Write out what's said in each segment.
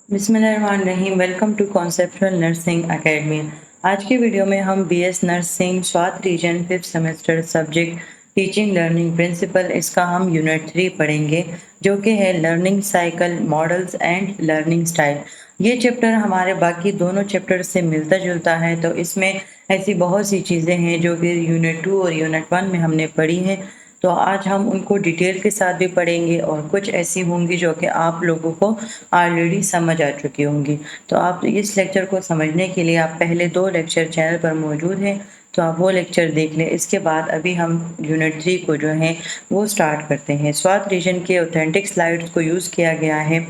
बिस्मिल्लाहिर्रहमानिर्रहीम। Welcome to conceptual nursing academy. आज की वीडियो में हम BS nursing Swat region 5th semester subject teaching learning principle, इसका हम यूनिट 3 पढ़ेंगे, जो कि है learning cycle models and learning style. ये चैप्टर हमारे बाकी दोनों चैप्टर से मिलता जुलता है, तो इसमें ऐसी बहुत सी चीज़ें हैं जो कि यूनिट 2 और यूनिट 1 में हमने पढ़ी हैं। तो आज हम उनको डिटेल के साथ भी पढ़ेंगे और कुछ ऐसी होंगी जो कि आप लोगों को ऑलरेडी समझ आ चुकी होंगी। तो आप इस लेक्चर को समझने के लिए आप पहले 2 लेक्चर चैनल पर मौजूद हैं, तो आप वो लेक्चर देख लें। इसके बाद अभी हम यूनिट 3 को जो है वो स्टार्ट करते हैं। स्वात रीजन के ऑथेंटिक स्लाइड्स को यूज़ किया गया है।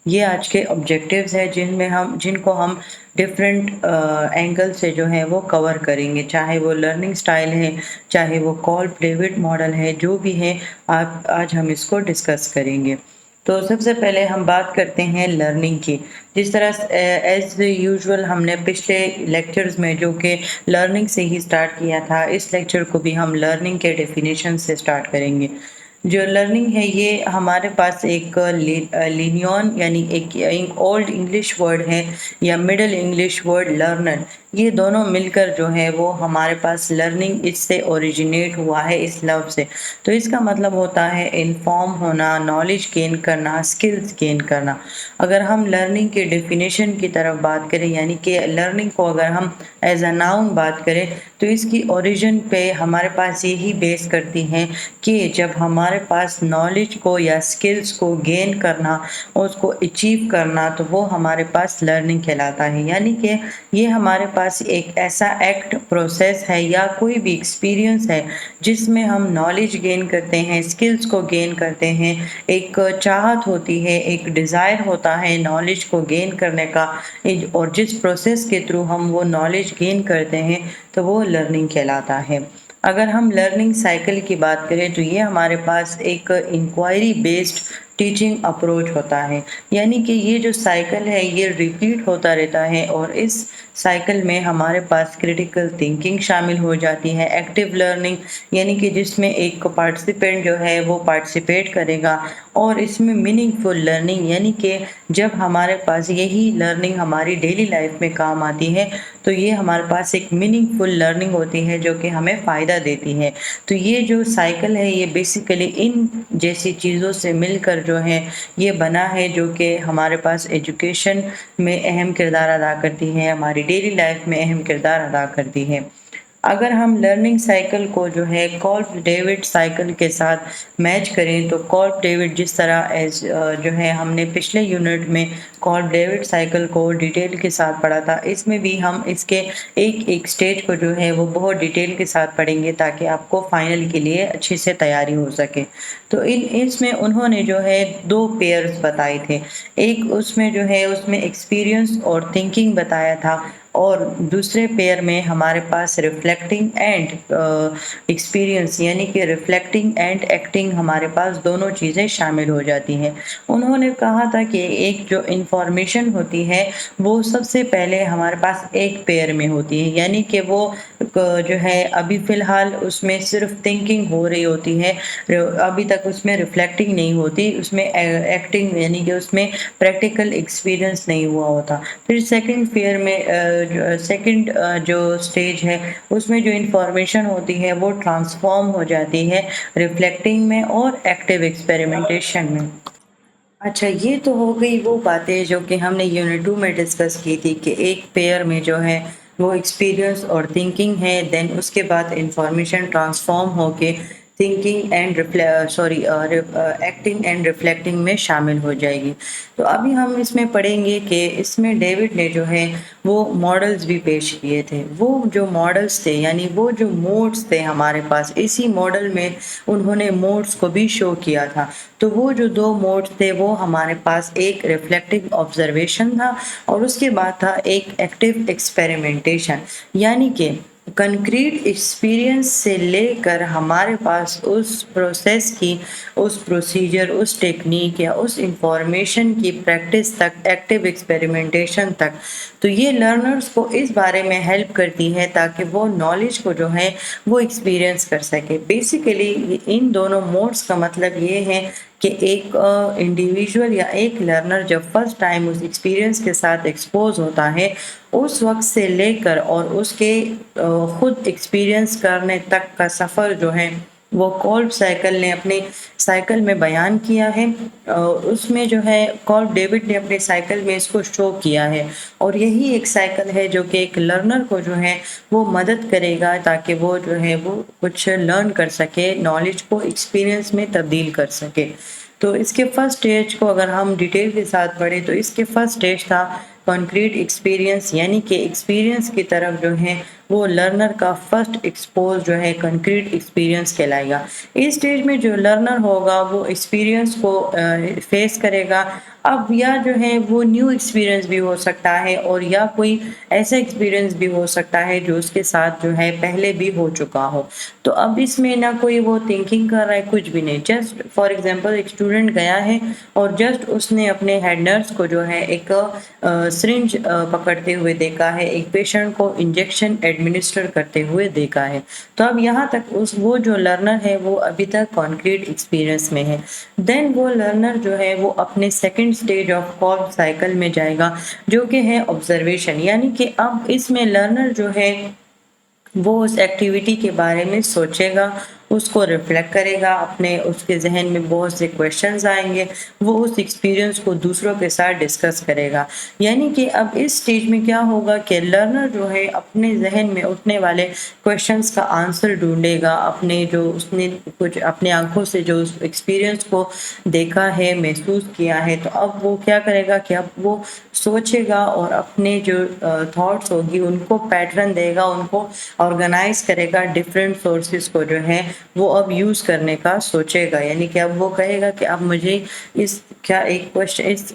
ये आज के ऑब्जेक्टिव्स हैं जिनको हम डिफरेंट एंगल से जो है वो कवर करेंगे, चाहे वो लर्निंग स्टाइल है, चाहे वो कॉल्ब डेविड मॉडल है, जो भी है आप आज हम इसको डिस्कस करेंगे। तो सबसे पहले हम बात करते हैं लर्निंग की। जिस तरह एज यूजुअल हमने पिछले लेक्चर्स में जो कि लर्निंग से ही स्टार्ट किया था, इस लेक्चर को भी हम लर्निंग के डेफिनेशन से स्टार्ट करेंगे। जो लर्निंग है ये हमारे पास एक लिनियन यानी एक ओल्ड इंग्लिश वर्ड है या मिडल इंग्लिश वर्ड लर्नर, ये दोनों मिलकर जो है वो हमारे पास लर्निंग इससे ओरिजिनेट हुआ है, इस लफ्ज़ से। तो इसका मतलब होता है इन्फॉर्म होना, नॉलेज गेन करना, स्किल्स गेन करना। अगर हम लर्निंग के डेफिनेशन की तरफ बात करें, यानी कि लर्निंग को अगर हम एज अ नाउन बात करें, तो इसकी ओरिजिन पे हमारे पास यही बेस करती हैं कि जब हमारे पास नॉलेज को या स्किल्स को गेन करना, उसको अचीव करना, तो वो हमारे पास लर्निंग कहलाता है। यानी कि ये हमारे पास एक ऐसा एक्ट, प्रोसेस है या कोई भी एक्सपीरियंस है जिसमें हम नॉलेज गेन करते हैं, स्किल्स को गेन करते हैं। एक चाहत होती है, एक डिज़ायर होता है नॉलेज को गेन करने का, और जिस प्रोसेस के थ्रू हम वो नॉलेज गेन करते हैं तो वो लर्निंग कहलाता है। अगर हम लर्निंग साइकिल की बात करें, तो ये हमारे पास एक इंक्वायरी बेस्ड टीचिंग अप्रोच होता है। यानी कि ये जो साइकिल है ये रिपीट होता रहता है, और इस साइकिल में हमारे पास क्रिटिकल थिंकिंग शामिल हो जाती है, एक्टिव लर्निंग, यानी कि जिसमें एक पार्टिसिपेंट जो है वो पार्टिसिपेट करेगा, और इसमें मीनिंगफुल लर्निंग, यानी कि जब हमारे पास यही लर्निंग हमारी डेली लाइफ में काम आती है, तो ये हमारे पास एक मीनिंगफुल लर्निंग होती है जो कि हमें फ़ायदा देती है। तो ये जो साइकिल है ये बेसिकली इन जैसी चीज़ों से मिलकर जो है ये बना है, जो कि हमारे पास एजुकेशन में अहम किरदार अदा करती है, हमारी डेली लाइफ में अहम किरदार अदा करती है। अगर हम लर्निंग साइकिल को जो है कॉल्ब डेविड साइकिल के साथ मैच करें, तो कॉल्ब डेविड जिस तरह जो है हमने पिछले यूनिट में कॉल्ब डेविड साइकिल को डिटेल के साथ पढ़ा था, इसमें भी हम इसके एक एक स्टेज को जो है वो बहुत डिटेल के साथ पढ़ेंगे, ताकि आपको फाइनल के लिए अच्छे से तैयारी हो सके। तो इसमें उन्होंने जो है 2 पेयर्स बताए थे। एक उसमें जो है उसमें एक्सपीरियंस और थिंकिंग बताया था, और दूसरे पेयर में हमारे पास रिफ्लेक्टिंग एंड एक्सपीरियंस, यानी कि रिफ्लेक्टिंग एंड एक्टिंग, हमारे पास दोनों चीज़ें शामिल हो जाती हैं। उन्होंने कहा था कि एक जो इंफॉर्मेशन होती है वो सबसे पहले हमारे पास एक पेयर में होती है, यानी कि वो जो है अभी फ़िलहाल उसमें सिर्फ थिंकिंग हो रही होती है, अभी तक उसमें रिफ्लेक्टिंग नहीं होती, उसमें एक्टिंग यानी कि उसमें प्रैक्टिकल एक्सपीरियंस नहीं हुआ होता। फिर सेकंड फेयर में सेकंड जो स्टेज है उसमें जो इंफॉर्मेशन होती है वो ट्रांसफॉर्म हो जाती है रिफ्लेक्टिंग में और एक्टिव एक्सपेरिमेंटेशन में। अच्छा, ये तो हो गई वो बातें जो कि हमने यूनिट 2 में डिस्कस की थी, कि एक पेयर में जो है वो एक्सपीरियंस और थिंकिंग है, देन उसके बाद इंफॉर्मेशन ट्रांसफॉर्म होके thinking and acting and reflecting में शामिल हो जाएगी। तो अभी हम इसमें पढ़ेंगे कि इसमें डेविड ने जो है वो मॉडल्स भी पेश किए थे। वो जो मॉडल्स थे यानी वो जो मोड्स थे हमारे पास, इसी मॉडल में उन्होंने मोड्स को भी शो किया था। तो वो जो 2 मोड्स थे वो हमारे पास एक रिफ्लेक्टिव ऑब्जर्वेशन था, और उसके बाद था एक एक्टिव एक्सपेरिमेंटेशन, यानी कि कंक्रीट एक्सपीरियंस से लेकर हमारे पास उस प्रोसेस की, उस प्रोसीजर, उस टेक्निक या उस इंफॉर्मेशन की प्रैक्टिस तक, एक्टिव एक्सपेरिमेंटेशन तक। तो ये लर्नर्स को इस बारे में हेल्प करती है ताकि वो नॉलेज को जो है वो एक्सपीरियंस कर सके। बेसिकली इन दोनों मोड्स का मतलब ये है کہ ایک انڈیویجول یا ایک لرنر جب فرسٹ ٹائم اس ایکسپیرئنس کے ساتھ ایکسپوز ہوتا ہے، اس وقت سے لے کر اور اس کے خود ایکسپیرئنس کرنے تک کا سفر جو ہے وہ کولب سائیکل نے اپنے سائیکل میں بیان کیا ہے۔ اس میں جو ہے کولب ڈیوڈ نے اپنے سائیکل میں اس کو شو کیا ہے، اور یہی ایک سائیکل ہے جو کہ ایک لرنر کو جو ہے وہ مدد کرے گا تاکہ وہ جو ہے وہ کچھ لرن کر سکے، نالج کو ایکسپیرئنس میں تبدیل کر سکے۔ تو اس کے فرسٹ اسٹیج کو اگر ہم ڈیٹیل کے ساتھ پڑھیں تو اس کے فرسٹ اسٹیج تھا کنکریٹ ایکسپیرئنس، یعنی کہ ایکسپیرئنس کی طرف جو ہے وہ لرنر کا فرسٹ ایکسپوز جو ہے کنکریٹ ایکسپیرئنس کہلائے گا۔ اس اسٹیج میں جو لرنر ہوگا وہ ایکسپیرئنس کو فیس کرے گا۔ اب یا جو ہے وہ نیو ایکسپیرئنس بھی ہو سکتا ہے، اور یا کوئی ایسا ایکسپیرئنس بھی ہو سکتا ہے جو اس کے ساتھ جو ہے پہلے بھی ہو چکا ہو۔ تو اب اس میں نہ کوئی وہ تھنکنگ کر رہا ہے، کچھ بھی نہیں، جسٹ فار ایگزامپل ایک اسٹوڈنٹ گیا ہے اور جسٹ اس نے اپنے ہیڈ نرس کو جو ہے ایک سرنج پکڑتے ہوئے دیکھا ہے، ایک پیشنٹ کو انجیکشن ایڈمنسٹر کرتے ہوئے دیکھا ہے۔ تو اب یہاں تک وہ جو لرنر ہے وہ ابھی تک کنکریٹ ایکسپیرئنس میں ہے۔ دین وہ لرنر جو ہے وہ اپنے سیکنڈ اسٹیج آف کولب سائیکل میں جائے گا، جو کہ ہے آبزرویشن، یعنی کہ اب اس میں لرنر جو ہے وہ اس ایکٹیویٹی کے بارے میں سوچے گا، اس کو ریفلیکٹ کرے گا، اس کے ذہن میں بہت سے کویشچنز آئیں گے، وہ اس ایکسپیرئنس کو دوسروں کے ساتھ ڈسکس کرے گا۔ یعنی کہ اب اس سٹیج میں کیا ہوگا کہ لرنر جو ہے اپنے ذہن میں اٹھنے والے کویشچنز کا آنسر ڈھونڈے گا، اس نے کچھ اپنے آنکھوں سے جو اس ایکسپیرئنس کو دیکھا ہے، محسوس کیا ہے، تو اب وہ کیا کرے گا کہ اب وہ سوچے گا اور اپنے جو تھاٹس ہوگی ان کو پیٹرن دے گا، ان کو آرگنائز کرے گا، ڈفرینٹ سورسز کو جو ہے وہ اب یوز کرنے کا سوچے گا۔ یعنی کہ اب وہ کہے گا کہ اب مجھے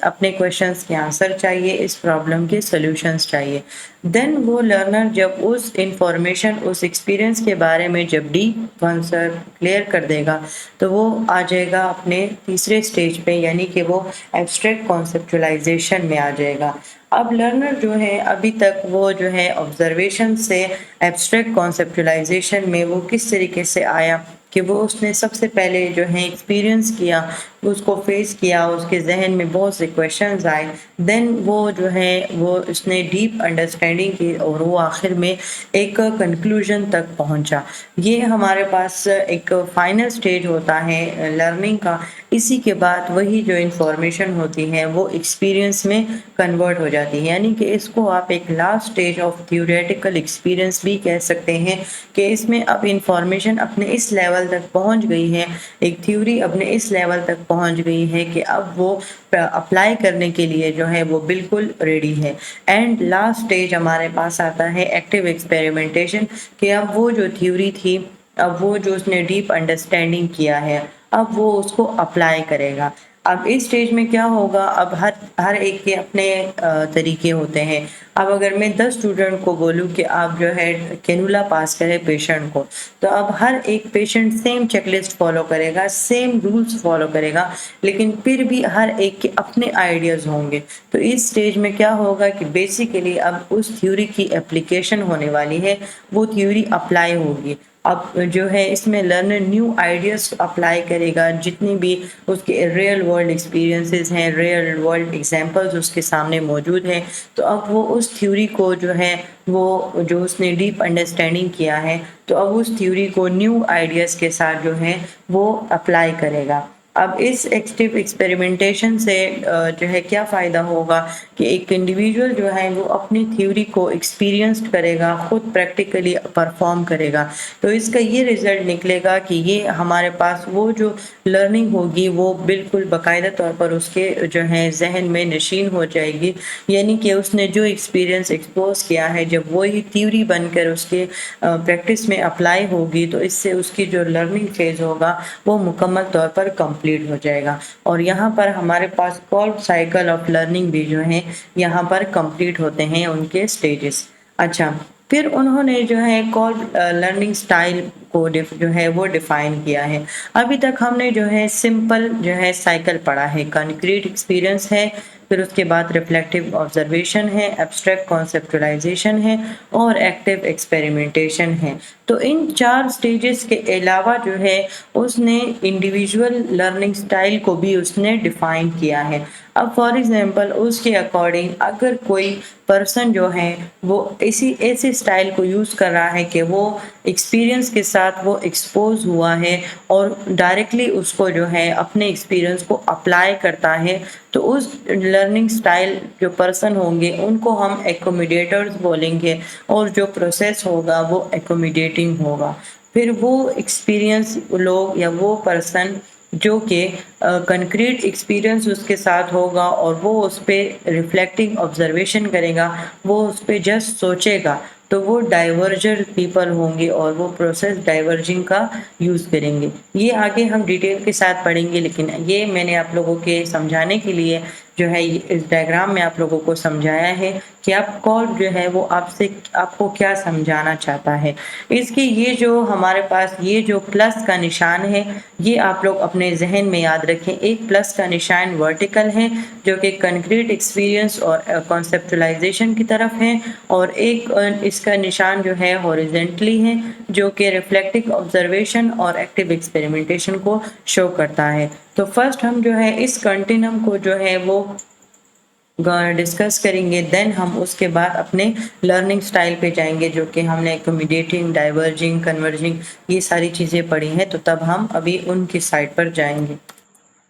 اپنے کویشچنس کے آنسر چاہیے، اس پرابلم کے سولوشنز چاہیے۔ دین وہ لرنر جب اس انفارمیشن، اس ایکسپیرئنس کے بارے میں جب ڈیپ کنسیپٹ کلیئر کر دے گا تو وہ آ جائے گا اپنے تیسرے سٹیج پہ، یعنی کہ وہ ایبسٹریکٹ کانسیپچولائزیشن میں آ جائے گا۔ اب لرنر جو ہے ابھی تک وہ جو ہے آبزرویشن سے ایبسٹریکٹ کانسیپچولائزیشن میں وہ کس طریقے سے آیا کہ اس نے سب سے پہلے جو ہے ایکسپیرئنس کیا، اس کو فیس کیا، اس کے ذہن میں بہت سے کویشچنز آئے، دین وہ جو ہے اس نے ڈیپ انڈرسٹینڈنگ کی اور وہ آخر میں ایک کنکلوژن تک پہنچا۔ یہ ہمارے پاس ایک فائنل سٹیج ہوتا ہے لرننگ کا۔ اسی کے بعد وہی جو انفارمیشن ہوتی ہے وہ ایکسپیرئنس میں کنورٹ ہو جاتی ہے، یعنی کہ اس کو آپ ایک last stage of theoretical experience بھی کہہ سکتے ہیں کہ اس میں اب انفارمیشن اپنے اس لیول تک پہنچ گئی ہے، ایک تھیوری اپنے اس لیول تک پہنچ گئی ہے کہ اب وہ اپلائی کرنے کے لیے جو ہے وہ بالکل ریڈی ہے۔ اینڈ لاسٹ سٹیج ہمارے پاس آتا ہے ایکٹیو ایکسپیریمنٹیشن، کہ اب وہ جو تھیوری تھی، اب وہ جو اس نے ڈیپ انڈرسٹینڈنگ کیا ہے، اب وہ اس کو اپلائی کرے گا۔ اب اس سٹیج میں کیا ہوگا، اب ہر ایک کے اپنے طریقے ہوتے ہیں۔ اب اگر میں 10 اسٹوڈنٹ کو بولوں کہ آپ جو ہے کینولا پاس کرے پیشنٹ کو، تو اب ہر ایک patient same check list follow کرے گا، سیم رولز فالو کرے گا، لیکن پھر بھی ہر ایک کے اپنے آئیڈیاز ہوں گے۔ تو اس سٹیج میں کیا ہوگا کہ بیسیکلی اب اس تھیوری کی اپلیکیشن ہونے والی ہے، وہ تھیوری اپلائی ہوگی۔ اب جو ہے اس میں لرنر نیو آئیڈیاز اپلائی کرے گا، جتنی بھی اس کے ریئل ورلڈ ایکسپیرینسز ہیں، ریئل ورلڈ ایگزامپلز اس کے سامنے موجود ہیں، تو اب وہ اس تھیوری کو جو ہے وہ جو اس نے ڈیپ انڈرسٹینڈنگ کیا ہے، تو اب اس تھیوری کو نیو آئیڈیاز کے ساتھ جو ہے وہ اپلائی کرے گا۔ اب اس ایکٹیو ایکسپیریمنٹیشن سے جو ہے کیا فائدہ ہوگا کہ ایک انڈیویجول جو ہے وہ اپنی تھیوری کو ایکسپیرینسڈ کرے گا، خود پریکٹیکلی پرفارم کرے گا، تو اس کا یہ رزلٹ نکلے گا کہ یہ ہمارے پاس وہ جو لرننگ ہوگی وہ بالکل باقاعدہ طور پر اس کے جو ہے ذہن میں نشین ہو جائے گی۔ یعنی کہ اس نے جو ایکسپیرینس ایکسپوز کیا ہے، جب وہی تھیوری بن کر اس کے پریکٹس میں اپلائی ہوگی تو اس سے اس کی جو لرننگ فیز ہوگا وہ مکمل طور پر کمپلیٹ ہو جائے گا۔ اور یہاں پر ہمارے پاس کولب سائیکل آف لرننگ بھی جو ہے یہاں پر کمپلیٹ ہوتے ہیں ان کے سٹیجز۔ اچھا، پھر انہوں نے جو ہے کولب لرننگ سٹائل کو جو ہے وہ ڈیفائن کیا ہے۔ ابھی تک ہم نے جو ہے سمپل جو ہے سائیکل پڑھا ہے، کنکریٹ ایکسپیرئنس ہے، پھر اس کے بعد ریفلیکٹیو آبزرویشن ہے، ایبسٹریکٹ کانسیپچلائزیشن ہے اور ایکٹیو ایکسپیریمنٹیشن ہے۔ تو ان 4 سٹیجز کے علاوہ جو ہے اس نے انڈیویجول لرننگ سٹائل کو بھی اس نے ڈیفائن کیا ہے۔ اب فار ایگزامپل اس کے اکارڈنگ اگر کوئی پرسن جو ہے وہ ایسے سٹائل کو یوز کر رہا ہے کہ وہ ایکسپیرینس کے ساتھ وہ ایکسپوز ہوا ہے اور ڈائریکٹلی اس کو جو ہے اپنے ایکسپیرینس کو اپلائی کرتا ہے، تو اس لرننگ سٹائل جو پرسن ہوں گے ان کو ہم ایکوموڈیٹرز بولیں گے، اور جو پروسیس ہوگا وہ ایکوموڈیٹنگ ہوگا۔ پھر وہ ایکسپیرینس لوگ یا وہ پرسن جو کہ کنکریٹ ایکسپیرینس اس کے ساتھ ہوگا اور وہ اس پہ ریفلیکٹنگ آبزرویشن کرے گا، وہ اس پہ جسٹ سوچے گا، تو وہ ڈائیورجر پیپل ہوں گے اور وہ پروسیس ڈائیورجنگ کا یوز کریں گے۔ یہ آگے ہم ڈیٹیل کے ساتھ پڑھیں گے، لیکن یہ میں نے آپ لوگوں کے سمجھانے کے لیے جو ہے اس ڈائیگرام میں آپ لوگوں کو سمجھایا ہے کہ آپ کال جو ہے وہ آپ کو کیا سمجھانا چاہتا ہے۔ اس کی یہ جو ہمارے پاس یہ جو پلس کا نشان ہے، یہ آپ لوگ اپنے ذہن میں یاد رکھیں۔ ایک پلس کا نشان ورٹیکل ہے جو کہ کنکریٹ ایکسپیرینس اور کانسیپچلائزیشن کی طرف ہے، اور ایک اس کا نشان جو ہے ہاریزونٹلی ہے جو کہ ریفلیکٹنگ آبزرویشن اور ایکٹیو ایکسپیریمنٹیشن کو شو کرتا ہے۔ تو فرسٹ ہم جو ہے اس کنٹینم کو جو ہے وہ ڈسکس کریں گے، دین ہم اس کے بعد اپنے لرننگ سٹائل پہ جائیں گے جو کہ ہم نے ایکوموڈیٹنگ، ڈائیورجنگ، کنورجنگ یہ ساری چیزیں پڑھی ہیں، تو تب ہم ابھی ان کی سائٹ پر جائیں گے۔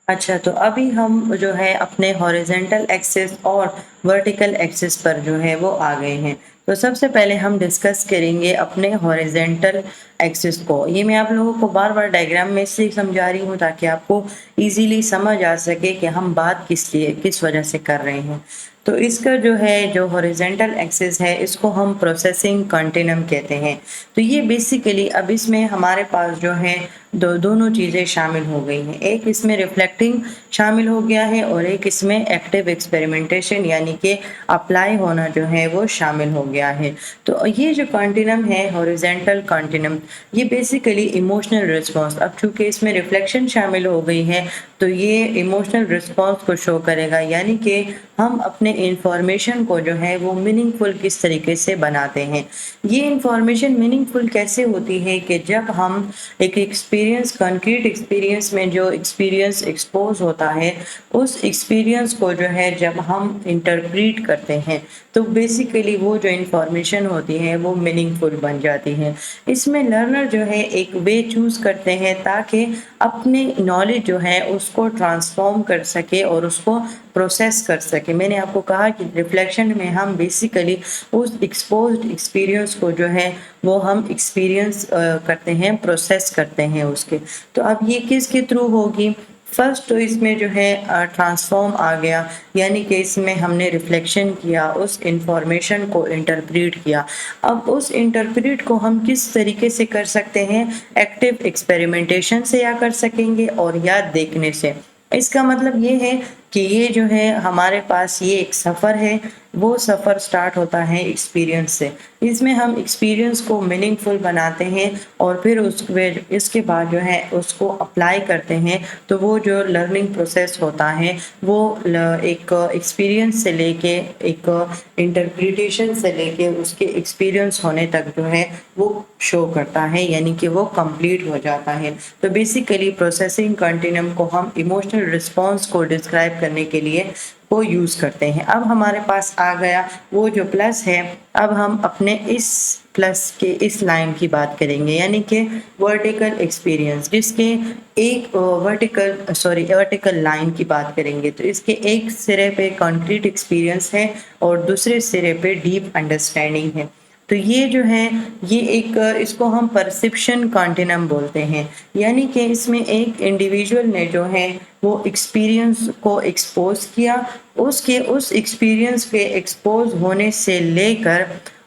اچھا، تو ابھی ہم جو ہے اپنے ہاریزونٹل ایکسس اور ورٹیکل ایکسس پر جو ہے وہ آ گئے ہیں۔ تو سب سے پہلے ہم ڈسکس کریں گے اپنے ہاریزونٹل ایکسس کو۔ یہ میں آپ لوگوں کو بار بار ڈائیگرام میں اس لیے سمجھا رہی ہوں تاکہ آپ کو ایزیلی سمجھ آ سکے کہ ہم بات کس وجہ سے کر رہے ہیں۔ تو اس کا جو ہے جو ہاریزونٹل ایکسس ہے اس کو ہم پروسیسنگ کنٹینم کہتے ہیں۔ تو یہ بیسیکلی اب اس میں ہمارے پاس جو ہے دونوں چیزیں شامل ہو گئی ہیں، ایک اس میں ریفلیکٹنگ شامل ہو گیا ہے اور ایک اس میں ایکٹیو ایکسپیریمنٹیشن یعنی کہ اپلائی ہونا جو ہے وہ شامل ہو گیا ہے۔ تو یہ جو کنٹینم ہے ہاریزونٹل کنٹینم، یہ بیسیکلی ایموشنل رسپانس، اب چونکہ اس میں ریفلیکشن شامل ہو گئی ہے تو یہ ایموشنل رسپانس کو شو کرے گا، یعنی کہ ہم اپنے انفارمیشن کو جو ہے وہ میننگ فل کس طریقے سے بناتے ہیں۔ یہ انفارمیشن میننگ فل کیسے ہوتی ہے کہ جب ہم ایک ایکسپیرینس، کنکریٹ ایکسپیرینس میں جو ایکسپیرینس ایکسپوز ہوتا ہے، اس ایکسپیرینس کو جو ہے جب ہم انٹرپریٹ کرتے ہیں تو بیسیکلی وہ جو انفارمیشن ہوتی ہے وہ میننگ فل بن جاتی ہے۔ اس میں لرنر جو ہے ایک وے چوز کرتے ہیں تاکہ اپنے نالج جو ہے اس کو ٹرانسفارم کر سکے اور اس کو پروسیس کر سکے۔ میں نے آپ کو کہا کہ ریفلیکشن میں ہم بیسیکلی اس ایکسپوزڈ ایکسپیرینس کو جو ہے وہ ہم ایکسپیرینس کرتے ہیں، پروسیس کرتے ہیں اس کے۔ تو اب یہ کس کے تھرو ہوگی؟ فرسٹ تو اس میں جو ہے ٹرانسفارم آ گیا، یعنی کہ اس میں ہم نے ریفلیکشن کیا، اس انفارمیشن کو انٹرپریٹ کیا۔ اب اس انٹرپریٹ کو ہم کس طریقے سے کر سکتے ہیں؟ ایکٹیو ایکسپیریمنٹیشن سے یا کر سکیں گے اور یا دیکھنے سے۔ اس کا مطلب یہ ہے کہ یہ جو ہے ہمارے پاس یہ ایک سفر ہے، وہ سفر سٹارٹ ہوتا ہے ایکسپیرینس سے۔ اس میں ہم ایکسپیرینس کو میننگ فل بناتے ہیں اور پھر اس کے بعد جو ہے اس کو اپلائی کرتے ہیں، تو وہ جو لرننگ پروسیس ہوتا ہے وہ ایک ایکسپیرینس سے لے کے ایک انٹرپریٹیشن سے لے کے اس کے ایکسپیرینس ہونے تک جو ہے وہ شو کرتا ہے، یعنی کہ وہ کمپلیٹ ہو جاتا ہے۔ تو بیسیکلی پروسیسنگ کنٹینم کو ہم ایموشنل رسپانس کو ڈسکرائب کرنے کے لیے وہ یوز کرتے ہیں۔ اب ہمارے پاس آ گیا وہ جو پلس ہے، اب ہم اپنے اس پلس کے اس لائن کی بات کریں گے، یعنی کہ ورٹیکل ایکسپیرینس، جس کے ایک ورٹیکل لائن کی بات کریں گے۔ تو اس کے ایک سرے پہ کنکریٹ ایکسپیرینس ہے اور دوسرے سرے پہ ڈیپ انڈرسٹینڈنگ ہے۔ تو یہ جو ہے یہ ایک اس کو ہم پرسپشن کنٹینم بولتے ہیں، یعنی کہ اس میں ایک انڈیویجول نے جو ہے وہ ایکسپیرینس کو ایکسپوز کیا، اس ایکسپیرینس کے ایکسپوز ہونے سے لے کر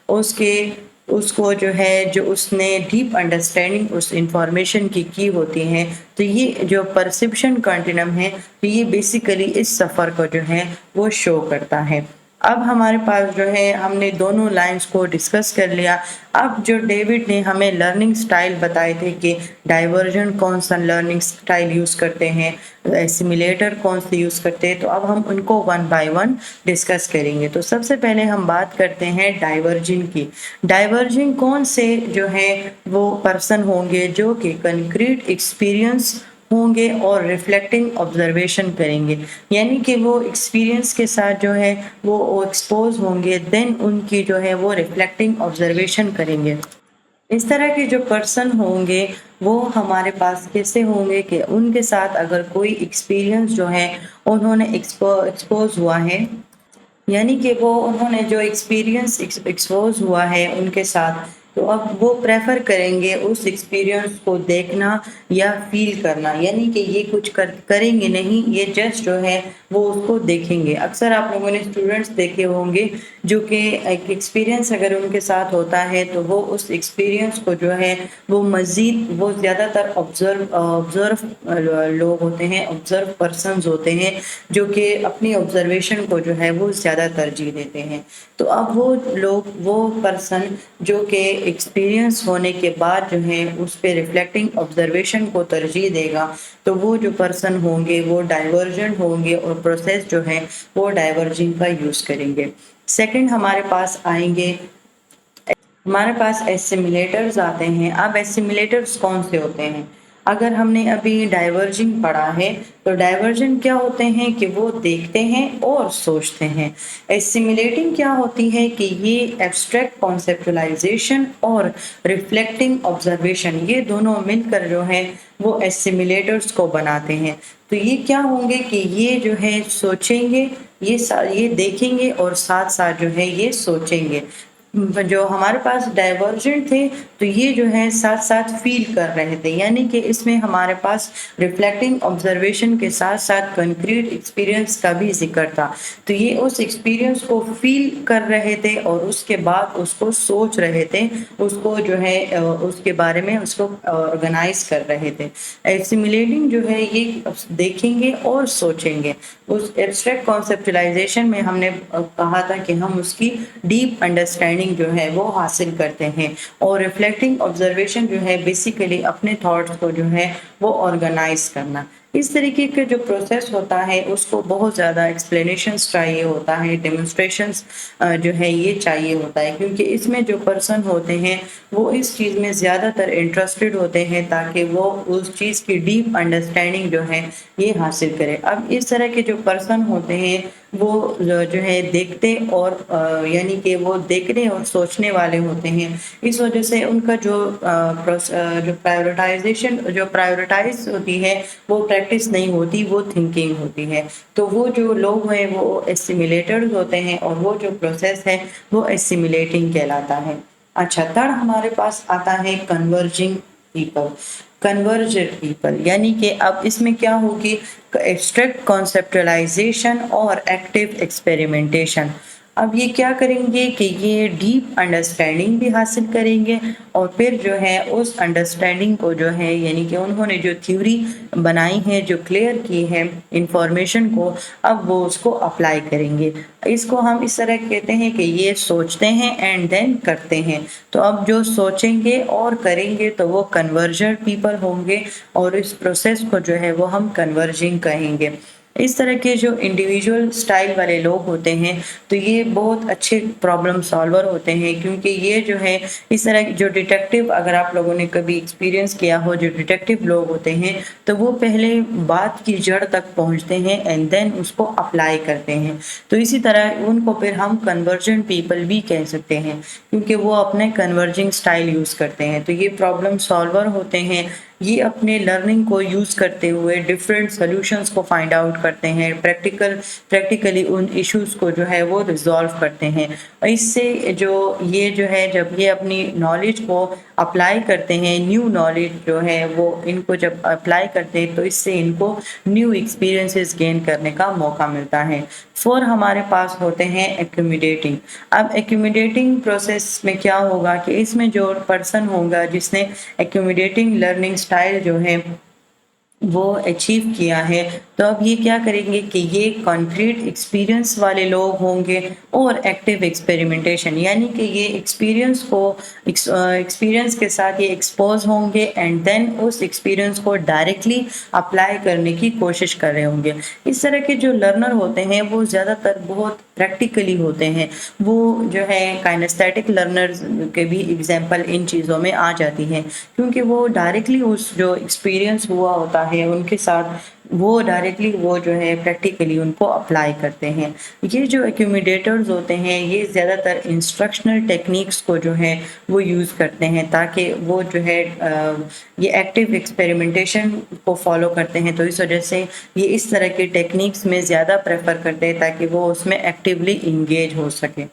اس کو جو ہے جو اس نے ڈیپ انڈرسٹینڈنگ اس انفارمیشن کی ہوتی ہے۔ تو یہ جو پرسپشن کنٹینم ہے تو یہ بیسیکلی اس سفر کو جو ہے وہ شو کرتا ہے۔ अब हमारे पास जो है हमने दोनों लाइंस को डिस्कस कर लिया। अब जो डेविड ने हमें लर्निंग स्टाइल बताए थे कि डाइवर्जेंट कौन सा लर्निंग स्टाइल यूज़ करते हैं, सिमुलेटर कौन से यूज़ करते हैं, तो अब हम उनको वन बाय वन डिस्कस करेंगे। तो सबसे पहले हम बात करते हैं डाइवर्जिंग की। डाइवर्जिंग कौन से जो है वो पर्सन होंगे जो कि कंक्रीट एक्सपीरियंस होंगे और रिफ्लेक्टिंग ऑब्जर्वेशन करेंगे, यानी कि वो एक्सपीरियंस के साथ जो है वो एक्सपोज होंगे, देन उनकी जो है वो रिफ्लेक्टिंग ऑब्जर्वेशन करेंगे। इस तरह के जो पर्सन होंगे वो हमारे पास कैसे होंगे कि उनके साथ अगर कोई एक्सपीरियंस जो है उन्होंने एक्सपोज हुआ है, यानी कि वो उन्होंने जो एक्सपीरियंस एक्सपोज हुआ है उनके साथ, तो अब वो प्रेफर करेंगे उस एक्सपीरियंस को देखना या फील करना, यानी कि ये कुछ करेंगे नहीं, ये जस्ट जो है वो उसको देखेंगे। अक्सर आप लोगों ने स्टूडेंट्स देखे होंगे जो कि एक एक्सपीरियंस अगर उनके साथ होता है तो वो उस एक्सपीरियंस को जो है वो मज़ीद वो ज़्यादातर ऑब्ज़र्व लोग होते हैं, ऑब्ज़र्व पर्सन्स होते हैं जो कि अपनी ऑब्जर्वेशन को जो है वो ज़्यादा तरजीह देते हैं। तो अब वो लोग, वो पर्सन जो कि एक्सपीरियंस होने के बाद जो है उस पे रिफ्लेक्टिंग ऑब्जर्वेशन को तरजीह देगा, तो वो जो पर्सन होंगे वो डाइवर्जेंट होंगे और प्रोसेस जो है वो डाइवर्जिंग का यूज़ करेंगे। सेकंड हमारे पास आएंगे, हमारे पास एसिमुलेटर्स आते हैं। अब एसिमुलेटर्स कौन से होते हैं? अगर हमने अभी डाइवर्जिंग पढ़ा है तो डाइवर्जेंट क्या होते हैं कि वो देखते हैं और सोचते हैं। एसिमुलेटिंग क्या होती है कि ये एब्स्ट्रैक्ट कॉन्सेप्चुलाइजेशन और रिफ्लेक्टिंग ऑब्जर्वेशन, ये दोनों मिलकर जो है वो एसिमुलेटर्स को बनाते हैं। तो ये क्या होंगे कि ये जो है सोचेंगे, ये देखेंगे और साथ साथ जो है ये सोचेंगे। जो हमारे पास डाइवर्जेंट थे तो ये जो है साथ साथ फील कर रहे थे, यानी कि इसमें हमारे पास रिफ्लेक्टिंग ऑब्जर्वेशन के साथ साथ कंक्रीट एक्सपीरियंस का भी जिक्र था। तो ये उस एक्सपीरियंस को फील कर रहे थे और उसके बाद उसको सोच रहे थे, उसको जो है उसके बारे में उसको ऑर्गेनाइज कर रहे थे। सिमुलेटिंग जो है ये देखेंगे और सोचेंगे। उस एब्स्ट्रैक्ट कॉन्सेप्चुलाइजेशन में हमने कहा था कि हम उसकी डीप अंडरस्टैंडिंग जो है वो हासिल करते हैं, और रिफ्लेक्टिंग ऑब्जर्वेशन जो है बेसिकली अपने थॉट्स को जो है वो ऑर्गेनाइज करना। इस तरीके का जो प्रोसेस होता है उसको बहुत ज़्यादा एक्सप्लेनेशंस चाहिए होता है, डेमोन्स्ट्रेशंस जो है ये चाहिए होता है, क्योंकि इसमें जो पर्सन होते हैं वो इस चीज़ में ज़्यादातर इंटरेस्टेड होते हैं ताकि वो उस चीज़ की डीप अंडरस्टैंडिंग जो है ये हासिल करें। अब इस तरह के जो पर्सन होते हैं वो जो है देखते और यानी कि वो देखने और सोचने वाले होते हैं। इस वजह से उनका जो प्रायोरिटाइज होती है वो प्रैक्टिस नहीं होती, वो थिंकिंग होती है। तो वो जो लोग हैं वो एसिमुलेटर्स होते हैं और वो जो प्रोसेस है वो एसिमुलेटिंग कहलाता है। अच्छा, थर्ड हमारे पास आता है कन्वर्जिंग पीपल। कन्वर्जर पीपल यानी कि अब इसमें क्या होगी, एब्स्ट्रैक्ट कॉन्सेप्चुलाइजेशन और एक्टिव एक्सपेरिमेंटेशन। अब ये क्या करेंगे कि ये डीप अंडरस्टैंडिंग भी हासिल करेंगे और फिर जो है उस अंडरस्टैंडिंग को जो है, यानी कि उन्होंने जो थ्योरी बनाई है, जो क्लियर की है इंफॉर्मेशन को, अब वो उसको अप्लाई करेंगे। इसको हम इस तरह कहते हैं कि ये सोचते हैं एंड देन करते हैं। तो अब जो सोचेंगे और करेंगे तो वो कन्वर्जर पीपल होंगे और इस प्रोसेस को जो है वो हम कन्वर्जिंग कहेंगे। इस तरह के जो इंडिविजुअल स्टाइल वाले लोग होते हैं तो ये बहुत अच्छे प्रॉब्लम सॉल्वर होते हैं, क्योंकि ये जो है इस तरह जो डिटेक्टिव, अगर आप लोगों ने कभी एक्सपीरियंस किया हो, जो डिटेक्टिव लोग होते हैं तो वो पहले बात की जड़ तक पहुंचते हैं एंड देन उसको अप्लाई करते हैं। तो इसी तरह उनको फिर हम कन्वर्जेंट पीपल भी कह सकते हैं, क्योंकि वो अपने कन्वर्जिंग स्टाइल यूज़ करते हैं। तो ये प्रॉब्लम सॉल्वर होते हैं, ये अपने लर्निंग को यूज़ करते हुए डिफरेंट सॉल्यूशंस को फाइंड आउट करते हैं, प्रैक्टिकली उन इश्यूज़ को जो है वो रिजॉल्व करते हैं। और इससे जो है जब ये अपनी नॉलेज को अप्लाई करते हैं, न्यू नॉलेज जो है वो इनको जब अप्लाई करते हैं तो इससे इनको न्यू एक्सपीरियंसेस गेन करने का मौका मिलता है। फोर हमारे पास होते हैं एक्यूमुलेटिंग। अब एक्यूमुलेटिंग प्रोसेस में क्या होगा कि इसमें जो पर्सन होगा जिसने एक्यूमुलेटिंग लर्निंग स्टाइल जो है وہ اچیو کیا ہے، تو اب یہ کیا کریں گے کہ یہ کنکریٹ ایکسپیرئنس والے لوگ ہوں گے اور ایکٹیو ایکسپیریمنٹیشن، یعنی کہ یہ ایکسپیرئنس کے ساتھ یہ ایکسپوز ہوں گے اینڈ دین اس ایکسپیرئنس کو ڈائریکٹلی اپلائی کرنے کی کوشش کر رہے ہوں گے۔ اس طرح کے جو لرنر ہوتے ہیں وہ زیادہ تر بہت پریکٹیکلی ہوتے ہیں، وہ جو ہے کائنستھیٹک لرنرز کے بھی ایگزامپل ان چیزوں میں آ جاتی ہے، کیونکہ وہ ڈائریکٹلی اس جو ایکسپیرئنس ہوا ہوتا ہے ان کے ساتھ وہ ڈائریکٹلی وہ جو ہے پریکٹیکلی ان کو اپلائی کرتے ہیں۔ یہ جو ایکوموڈیٹرز ہوتے ہیں یہ زیادہ تر انسٹرکشنل ٹیکنیکس کو جو ہے وہ یوز کرتے ہیں تاکہ وہ جو ہے یہ ایکٹیو ایکسپیریمنٹیشن کو فالو کرتے ہیں، تو اس وجہ سے یہ اس طرح کے ٹیکنیکس میں زیادہ پریفر کرتے ہیں تاکہ وہ اس میں ایکٹیولی انگیج ہو سکے۔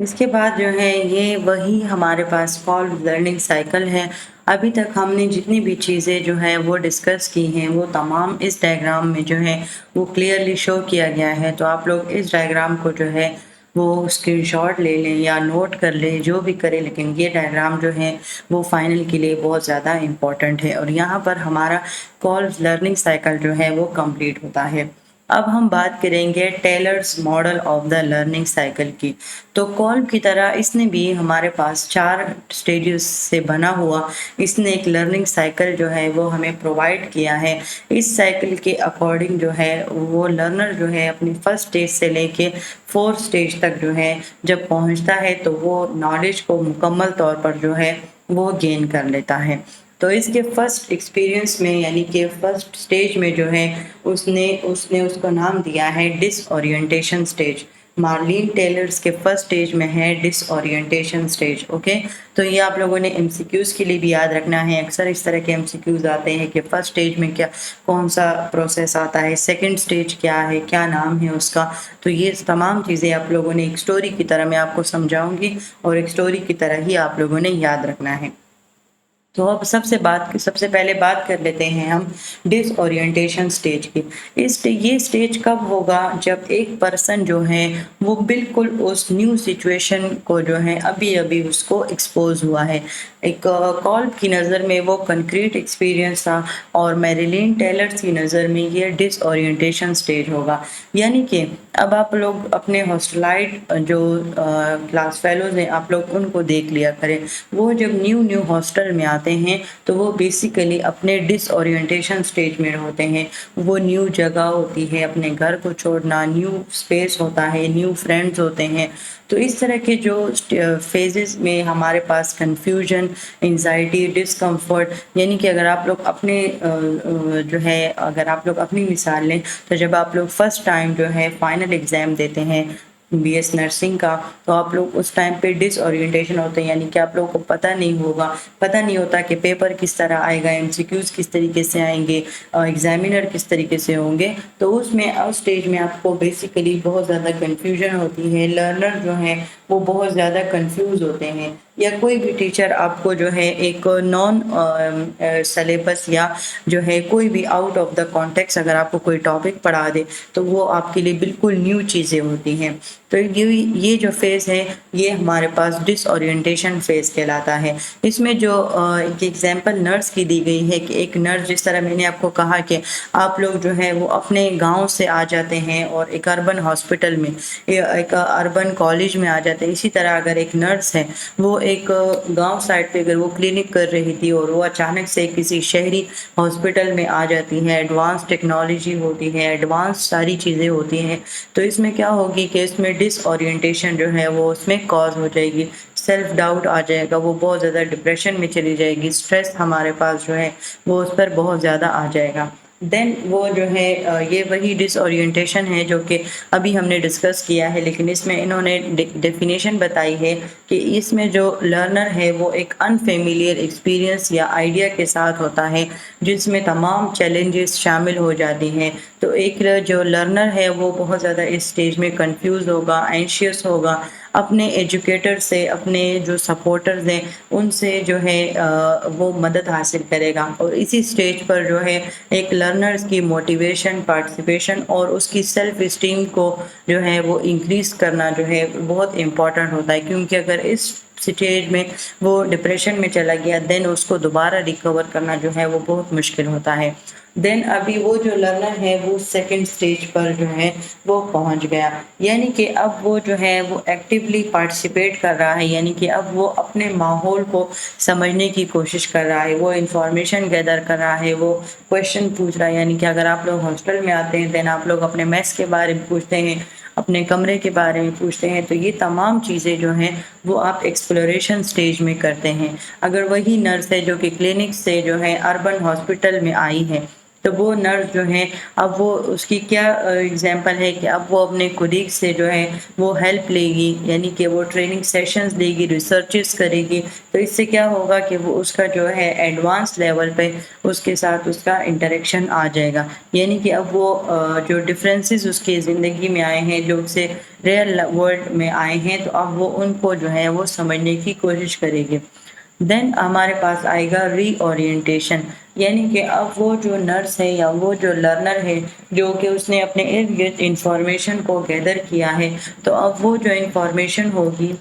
اس کے بعد جو ہے یہ وہی ہمارے پاس کال لرننگ سائیکل ہے۔ ابھی تک ہم نے جتنی بھی چیزیں جو ہیں وہ ڈسکس کی ہیں وہ تمام اس ڈائیگرام میں جو ہے وہ کلیئرلی شو کیا گیا ہے، تو آپ لوگ اس ڈائیگرام کو جو ہے وہ اسکرین شاٹ لے لیں یا نوٹ کر لیں، جو بھی کریں، لیکن یہ ڈائیگرام جو ہے وہ فائنل کے لیے بہت زیادہ امپورٹنٹ ہے، اور یہاں پر ہمارا کال لرننگ سائیکل جو ہے وہ کمپلیٹ ہوتا ہے۔ اب ہم بات کریں گے tellers model of the learning cycle کی۔ تو کال کی طرح اس نے بھی ہمارے پاس 4 سٹیجز سے بنا ہوا اس نے ایک لرننگ سائیکل جو ہے وہ ہمیں پرووائڈ کیا ہے۔ اس سائیکل کے اکارڈنگ جو ہے وہ لرنر جو ہے اپنی فرسٹ سٹیج سے لے کے 4 سٹیج تک جو ہے جب پہنچتا ہے تو وہ نالج کو مکمل طور پر جو ہے وہ گین کر لیتا ہے۔ تو اس کے فرسٹ ایکسپیرئنس میں یعنی کہ فرسٹ سٹیج میں جو ہے اس کو نام دیا ہے ڈس اورینٹیشن سٹیج۔ مارلین ٹیلرز کے فرسٹ سٹیج میں ہے ڈس اورینٹیشن سٹیج، اوکے۔ تو یہ آپ لوگوں نے ایم سی کیوز کے لیے بھی یاد رکھنا ہے، اکثر اس طرح کے ایم سی کیوز آتے ہیں کہ فرسٹ سٹیج میں کون سا پروسیس آتا ہے، سیکنڈ سٹیج کیا ہے، کیا نام ہے اس کا۔ تو یہ تمام چیزیں آپ لوگوں نے ایک سٹوری کی طرح میں آپ کو سمجھاؤں گی اور ایک سٹوری کی طرح ہی آپ لوگوں نے یاد رکھنا ہے۔ تو اب سب سے پہلے بات کر لیتے ہیں ہم ڈس اورینٹیشن سٹیج کی۔ یہ سٹیج کب ہوگا؟ جب ایک پرسن جو ہے وہ بالکل اس نیو سچویشن کو جو ہے ابھی اس کو ایکسپوز ہوا ہے۔ ایک کال کی نظر میں وہ کنکریٹ ایکسپیرئنس تھا، اور میریلین ٹیلر کی نظر میں یہ ڈس اورینٹیشن سٹیج ہوگا۔ یعنی کہ اب آپ لوگ اپنے ہاسٹلائٹ جو کلاس فیلوز ہیں آپ لوگ ان کو دیکھ لیا کریں، وہ جب نیو ہاسٹل میں آتے ہیں تو وہ بیسیکلی اپنے ڈس اورینٹیشن سٹیج میں ہوتے ہیں۔ وہ نیو جگہ ہوتی ہے، اپنے گھر کو چھوڑنا، نیو اسپیس ہوتا ہے، نیو فرینڈز ہوتے ہیں۔ تو اس طرح کے جو فیزز میں ہمارے پاس کنفیوژن، انزائٹی، ڈسکمفرٹ، یعنی کہ اگر آپ لوگ اپنی مثال لیں تو جب آپ لوگ فرسٹ ٹائم جو ہے فائنل ایگزام دیتے ہیں بی ایس نرسنگ کا، تو آپ لوگ اس ٹائم پہ ڈس اورینٹیشن ہوتے ہیں، یعنی کہ آپ لوگوں کو پتہ نہیں ہوتا کہ پیپر کس طرح آئے گا، ایم سی کیوز کس طریقے سے آئیں گے، ایگزامینر کس طریقے سے ہوں گے۔ تو اس سٹیج میں آپ کو بیسیکلی بہت زیادہ کنفیوژن ہوتی ہے، لرنر جو ہیں وہ بہت زیادہ کنفیوز ہوتے ہیں، یا کوئی بھی ٹیچر آپ کو جو ہے ایک نان سلیبس یا جو ہے کوئی بھی آؤٹ آف دا کانٹیکس اگر آپ کو کوئی ٹاپک پڑھا دے تو وہ آپ کے لیے بالکل نیو چیزیں ہوتی ہیں۔ تو یہ جو فیز ہے یہ ہمارے پاس ڈس اورینٹیشن فیز کہلاتا ہے۔ اس میں جو ایک ایگزامپل نرس کی دی گئی ہے کہ ایک نرس، جس طرح میں نے آپ کو کہا کہ آپ لوگ جو ہے وہ اپنے گاؤں سے آ جاتے ہیں اور ایک اربن ہاسپٹل میں، ایک اربن کالج میں آ جاتے ہیں، اسی طرح اگر ایک نرس ہے وہ ایک گاؤں سائڈ پہ اگر وہ کلینک کر رہی تھی اور وہ اچانک سے کسی شہری ہاسپٹل میں آ جاتی ہے، ایڈوانس ٹیکنالوجی ہوتی ہے، ایڈوانس ساری چیزیں ہوتی ہیں، تو اس میں کیا ہوگی کہ اس میں ڈس اورینٹیشن جو ہے وہ اس میں کاز ہو جائے گی، سیلف ڈاؤٹ آ جائے گا، وہ بہت زیادہ ڈپریشن میں چلی جائے گی، سٹریس ہمارے پاس جو ہے وہ اس پر بہت زیادہ آ جائے گا۔ دین وہ جو ہے یہ وہی ڈس اورینٹیشن ہے جو کہ ابھی ہم نے ڈسکس کیا ہے، لیکن اس میں انہوں نے ڈیفینیشن بتائی ہے کہ اس میں جو لرنر ہے وہ ایک انفیملیئر ایکسپیرئنس یا آئیڈیا کے ساتھ ہوتا ہے جس میں تمام چیلنجز شامل ہو جاتی ہیں۔ تو ایک جو لرنر ہے وہ بہت زیادہ اس سٹیج میں کنفیوز ہوگا، اینشیس ہوگا، اپنے ایجوکیٹر سے، اپنے جو سپورٹرز ہیں ان سے جو ہے وہ مدد حاصل کرے گا، اور اسی سٹیج پر جو ہے ایک لرنرز کی موٹیویشن، پارٹیسپیشن اور اس کی سیلف اسٹیم کو جو ہے وہ انکریز کرنا جو ہے بہت امپورٹنٹ ہوتا ہے، کیونکہ اگر اس स्टेज में वो डिप्रेशन में चला गया, देन उसको दोबारा रिकवर करना जो है वो बहुत मुश्किल होता है। देन अभी वो जो लर्नर है वो सेकंड स्टेज पर जो है वो पहुंच गया, यानी कि अब वो जो है वो एक्टिवली पार्टिसिपेट कर रहा है, यानी कि अब वो अपने माहौल को समझने की कोशिश कर रहा है, वो इंफॉर्मेशन गैदर कर रहा है, वो क्वेश्चन पूछ रहा है। यानी कि अगर आप लोग हॉस्टल में आते हैं देन आप लोग अपने मेस के बारे में पूछते हैं, अपने कमरे के बारे में पूछते हैं, तो ये तमाम चीज़ें जो हैं वो आप एक्सप्लोरेशन स्टेज में करते हैं। अगर वही नर्स है जो कि क्लिनिक से जो है अर्बन हॉस्पिटल में आई है, तो वो नर्स जो है अब वो उसकी क्या एग्जांपल है कि अब वो अपने कोलीग से जो है वो हेल्प लेगी, यानी कि वो ट्रेनिंग सेशंस लेगी, रिसर्चेस करेगी। तो इससे क्या होगा कि वो उसका जो है एडवांस लेवल पे उसके साथ उसका इंटरेक्शन आ जाएगा, यानी कि अब वो जो डिफरेंसेस उसकी ज़िंदगी में आए हैं, जो उससे रियल वर्ल्ड में आए हैं, तो अब वो उनको जो है वो समझने की कोशिश करेगी। देन हमारे पास आएगा रीओरिएंटेशन, यानी कि अब वो जो नर्स है या वो जो लर्नर है जो कि उसने अपने इर्द गिर्द इंफॉर्मेशन को गैदर किया है, तो अब वो जो इंफॉर्मेशन होगी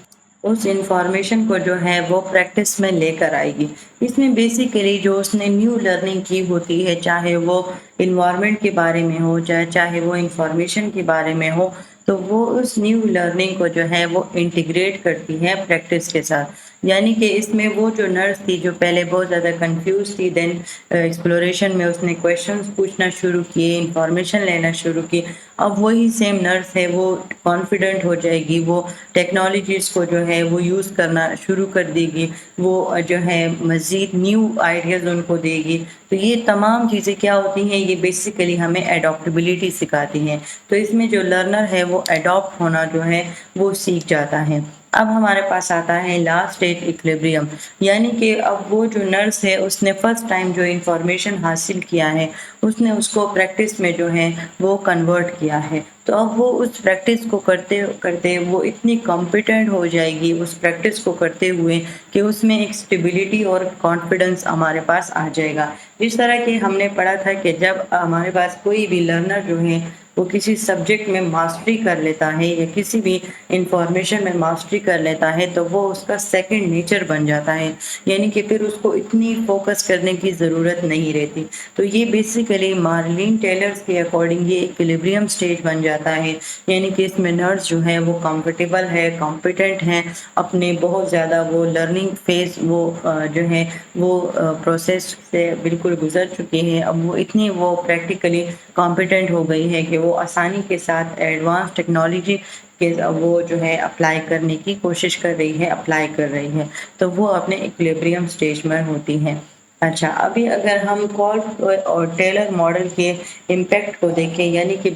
उस इंफॉर्मेशन को जो है वो प्रैक्टिस में लेकर आएगी। इसमें बेसिकली जो उसने न्यू लर्निंग की होती है, चाहे वो इन्वायरमेंट के बारे में हो, चाहे वो इंफॉर्मेशन के बारे में हो, तो वो उस न्यू लर्निंग को जो है वो इंटीग्रेट करती है प्रैक्टिस के साथ। यानी कि इसमें वो जो नर्स थी जो पहले बहुत ज़्यादा कंफ्यूज थी, देन एक्सप्लोरेशन में उसने क्वेश्चंस पूछना शुरू किए, इंफॉर्मेशन लेना शुरू की। अब वही सेम नर्स है वो कॉन्फिडेंट हो जाएगी, वो टेक्नोलॉजीज़ को जो है वो यूज़ करना शुरू कर देगी, वो जो है मज़ीद न्यू आइडियाज़ उनको देगी। तो ये तमाम चीज़ें क्या होती हैं, ये बेसिकली हमें एडॉप्टेबिलिटी सिखाती हैं। तो इसमें जो लर्नर है वो एडॉप्ट होना जो है वो सीख जाता है। अब हमारे पास आता है लास्ट स्टेज इक्विलिब्रियम, यानी कि अब वो जो नर्स है उसने फर्स्ट टाइम जो इंफॉर्मेशन हासिल किया है उसने उसको प्रैक्टिस में जो है वो कन्वर्ट किया है। तो अब वो उस प्रैक्टिस को करते करते वो इतनी कॉम्पिटेंट हो जाएगी उस प्रैक्टिस को करते हुए कि उसमें एक स्टेबिलिटी और कॉन्फिडेंस हमारे पास आ जाएगा। जिस तरह कि हमने पढ़ा था कि जब हमारे पास कोई भी लर्नर जो है वो किसी सब्जेक्ट में मास्टरी कर लेता है या किसी भी इंफॉर्मेशन में मास्टरी कर लेता है, तो वो उसका सेकंड नेचर बन जाता है, यानी कि फिर उसको इतनी फोकस करने की ज़रूरत नहीं रहती। तो ये बेसिकली मार्लिन टेलर्स के अकॉर्डिंग ये इक्विलिब्रियम स्टेज बन जाता है, यानी कि इसमें नर्स जो है वो कंफर्टेबल है, कॉम्पिटेंट हैं, अपने बहुत ज़्यादा वो लर्निंग फेज वो जो है वो प्रोसेस से बिल्कुल गुजर चुकी है। अब वो इतनी वो प्रैक्टिकली कॉम्पिटेंट हो गई है कि वो आसानी के साथ एडवांस टेक्नोलॉजी के वो जो है अप्लाई करने की कोशिश कर रही है, अप्लाई कर रही है, तो वो अपने इक्विलिब्रियम स्टेज में होती हैं। अच्छा, अभी अगर हम कॉल्ब और टेलर मॉडल के इम्पैक्ट को देखें, यानी कि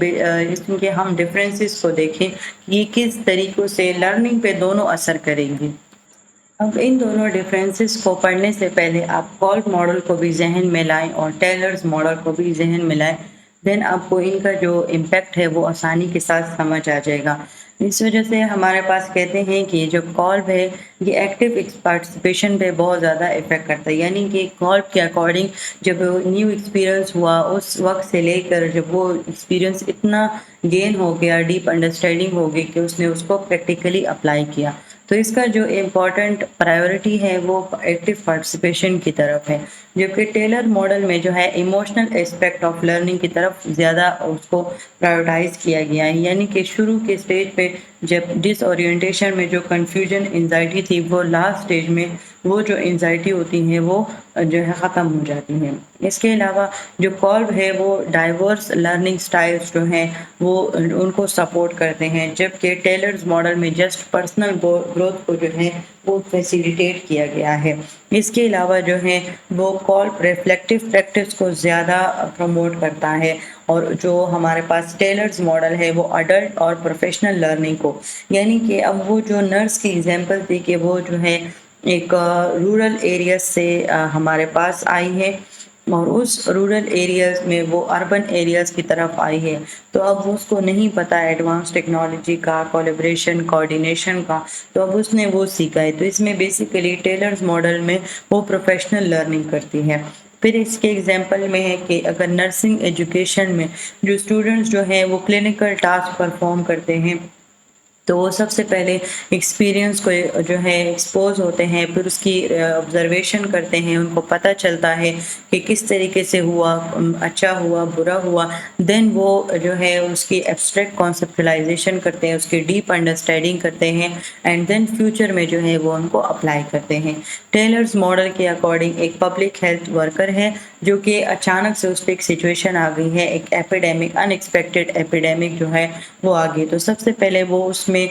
इसके हम डिफरेंसेस को देखें कि ये किस तरीक़ों से लर्निंग पे दोनों असर करेंगी। अब इन दोनों डिफरेंसेस को पढ़ने से पहले आप कॉल्ब मॉडल को भी ज़हन में लाएं और टेलर्स मॉडल को भी ज़हन में लाएं, देन आपको इनका जो इम्पैक्ट है वो आसानी के साथ समझ आ जाएगा। इस वजह से हमारे पास कहते हैं कि जो कॉल्ब है ये एक्टिव पार्टिसिपेशन पे बहुत ज़्यादा इफ़ेक्ट करता है, यानी कि कॉल्ब के अकॉर्डिंग जब न्यू एक्सपीरियंस हुआ उस वक्त से लेकर जब वो एक्सपीरियंस इतना गेन हो गया, डीप अंडरस्टैंडिंग हो गई कि उसने उसको प्रैक्टिकली अप्लाई किया, तो इसका जो इम्पोर्टेंट प्रायोरिटी है वो एक्टिव पार्टिसिपेशन की तरफ है। जबकि टेलर मॉडल में जो है इमोशनल एस्पेक्ट ऑफ लर्निंग की तरफ ज़्यादा उसको प्रायोरिटाइज किया गया है, यानी कि शुरू के स्टेज पे जब डिसओरिएंटेशन में जो कन्फ्यूजन एंजाइटी थी वो लास्ट स्टेज में वो जो एंजाइटी होती है वो जो है ख़त्म हो जाती है। इसके अलावा जो कॉल्ब है वो डाइवर्स लर्निंग स्टाइल्स जो हैं वो उनको सपोर्ट करते हैं, जबकि टेलर्स मॉडल में जस्ट पर्सनल ग्रोथ को जो है वो फैसिलिटेट किया गया है। इसके अलावा जो है वो कॉल्ब रिफ्लेक्टिव प्रैक्टिस को ज़्यादा प्रमोट करता है, और जो हमारे पास टेलर्स मॉडल है वो अडल्ट और प्रोफेशनल लर्निंग को, यानी कि अब वो जो नर्स की एग्जांपल थी कि वो जो है एक रूरल एरिया से हमारे पास आई है और उस रूरल एरियाज़ में वो अर्बन एरियाज़ की तरफ आई है, तो अब उसको नहीं पता एडवांस टेक्नोलॉजी का, कोलैबोरेशन, कोऑर्डिनेशन का, तो अब उसने वो सीखा है। तो इसमें बेसिकली टेलर्स मॉडल में वो प्रोफेशनल लर्निंग करती है। फिर इसके एग्जांपल में है कि अगर नर्सिंग एजुकेशन में जो स्टूडेंट्स जो हैं वो क्लिनिकल टास्क परफॉर्म करते हैं, تو وہ سب سے پہلے ایکسپیرئنس کو جو ہے ایکسپوز ہوتے ہیں، پھر اس کی آبزرویشن کرتے ہیں، ان کو پتہ چلتا ہے کہ کس طریقے سے ہوا، اچھا ہوا، برا ہوا، دین وہ جو ہے اس کی ایبسٹریکٹ کانسیپچلائزیشن کرتے ہیں، اس کی ڈیپ انڈرسٹینڈنگ کرتے ہیں، اینڈ دین فیوچر میں جو ہے وہ ان کو اپلائی کرتے ہیں۔ ٹیلرز ماڈل کے اکارڈنگ ایک پبلک ہیلتھ ورکر ہے جو کہ اچانک سے اس پہ ایک سچویشن آ گئی ہے، ایک ایپیڈیمک، ان ایکسپیکٹڈ ایپیڈیمک جو ہے وہ آ گئی، تو سب سے پہلے وہ اس میں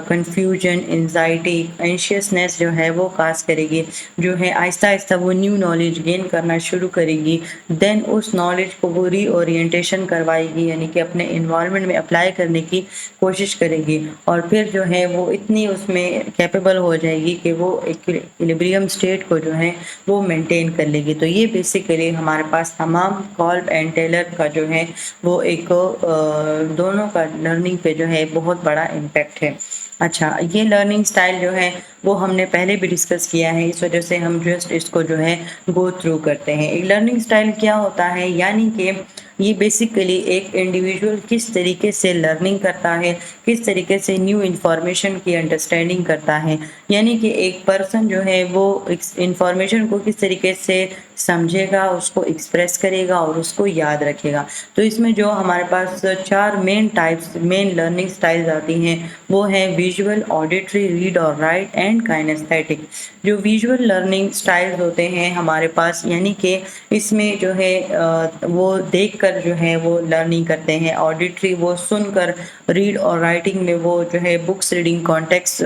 کنفیوژن، انزائٹی، اینشیسنیس جو ہے وہ کاز کرے گی، جو ہے آہستہ آہستہ وہ نیو نالج گین کرنا شروع کرے گی، دین اس نالج کو وہ ری اورینٹیشن کروائے گی، یعنی کہ اپنے انوائرمنٹ میں اپلائی کرنے کی کوشش کرے گی، اور پھر جو ہے وہ اتنی اس میں کیپیبل ہو جائے گی کہ وہ ایکویلبریم اسٹیٹ کو جو ہے وہ مینٹین کر لے گی۔ تو یہ بیسیکلی ہمارے پاس تمام کولب اینڈ ٹیلر کا جو ہے وہ ایک دونوں کا لرننگ پہ جو ہے بہت بڑا امپیکٹ ہے۔ اچھا، یہ لرننگ سٹائل جو ہے وہ ہم نے پہلے بھی ڈسکس کیا ہے، اس وجہ سے ہم جسٹ اس کو جو ہے گو تھرو کرتے ہیں۔ ایک لرننگ سٹائل کیا ہوتا ہے، یعنی کہ یہ بیسیکلی ایک انڈیویجول کس طریقے سے لرننگ کرتا ہے، کس طریقے سے نیو انفارمیشن کی انڈرسٹینڈنگ کرتا ہے، یعنی کہ ایک پرسن جو ہے وہ انفارمیشن کو کس طریقے سے سمجھے گا، اس کو ایکسپریس کرے گا اور اس کو یاد رکھے گا۔ تو اس میں جو ہمارے پاس 4 مین لرننگ سٹائلز آتی ہیں وہ ہیں ویژول، آڈیٹری، ریڈ اور رائٹ اینڈ کائنیستھیٹک۔ جو ویژول لرننگ سٹائلز ہوتے ہیں ہمارے پاس، یعنی کہ اس میں جو ہے وہ دیکھ کر جو ہے وہ لرننگ کرتے ہیں، آڈیٹری وہ سن کر، ریڈ اور رائٹنگ میں وہ جو ہے بکس ریڈنگ، کانٹیکس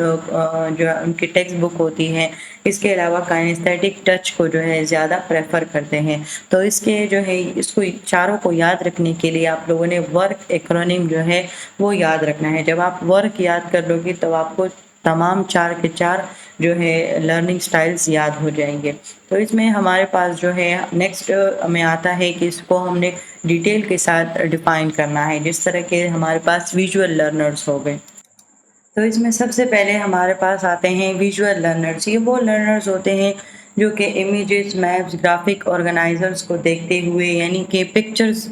جو ان کی ٹیکسٹ بک ہوتی ہے، اس کے علاوہ کائنیستھیٹک ٹچ کو جو ہے زیادہ پریفر کرتے ہیں۔ تو اس کے جو ہے اس کو چاروں کو یاد رکھنے کے لیے آپ لوگوں نے ورک ایکرونیم جو ہے وہ یاد رکھنا ہے۔ جب آپ ورک یاد کر لو گے تو آپ کو تمام 4 کے 4 جو ہے لرننگ سٹائلز یاد ہو جائیں گے۔ تو اس میں ہمارے پاس جو ہے نیکسٹ میں آتا ہے کہ اس کو ہم نے ڈیٹیل کے ساتھ ڈیفائن کرنا ہے، جس طرح کہ ہمارے پاس ویژول لرنرز ہو گئے۔ تو اس میں سب سے پہلے ہمارے پاس آتے ہیں ویژول لرنرز۔ یہ وہ لرنرز ہوتے ہیں جو کہ امیجز، میپس، گرافک آرگنائزرز کو دیکھتے ہوئے، یعنی کہ پکچرز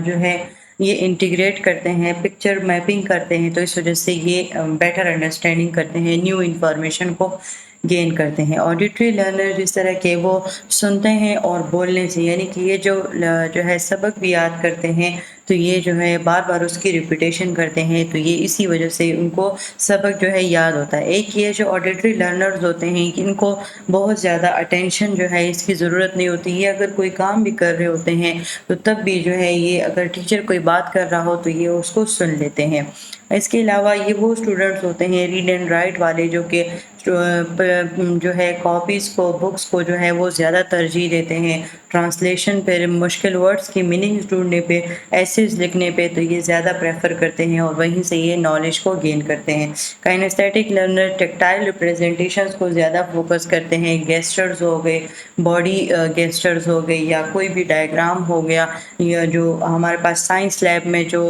جو ہے یہ انٹیگریٹ کرتے ہیں، پکچر میپنگ کرتے ہیں، تو اس وجہ سے یہ بیٹر انڈرسٹینڈنگ کرتے ہیں، نیو انفارمیشن کو گین کرتے ہیں۔ آڈیٹری لرنر جس طرح کہ وہ سنتے ہیں اور بولنے سے، یعنی کہ یہ جو ہے سبق بھی یاد کرتے ہیں تو یہ جو ہے بار بار اس کی ریپیٹیشن کرتے ہیں، تو یہ اسی وجہ سے ان کو سبق جو ہے یاد ہوتا ہے۔ ایک یہ جو آڈیٹری لرنرز ہوتے ہیں ان کو بہت زیادہ اٹینشن جو ہے اس کی ضرورت نہیں ہوتی، یہ اگر کوئی کام بھی کر رہے ہوتے ہیں تو تب بھی جو ہے یہ اگر ٹیچر کوئی بات کر رہا ہو تو یہ اس کو سن لیتے ہیں۔ اس کے علاوہ یہ وہ اسٹوڈنٹس ہوتے ہیں ریڈ اینڈ رائٹ والے جو کہ جو ہے کاپیز کو، بکس کو جو ہے وہ زیادہ ترجیح دیتے ہیں، ٹرانسلیشن پہ، مشکل ورڈز کی میننگز ڈھونڈنے پہ، ایسیز لکھنے پہ تو یہ زیادہ پریفر کرتے ہیں اور وہیں سے یہ نالج کو گین کرتے ہیں۔ کائنیستھیٹک لرنر ٹیکٹائل ریپریزنٹیشنز کو زیادہ فوکس کرتے ہیں، گیسچرز ہو گئے، باڈی گیسچرز ہو گئے، یا کوئی بھی ڈائیگرام ہو گیا، یا جو ہمارے پاس سائنس لیب میں جو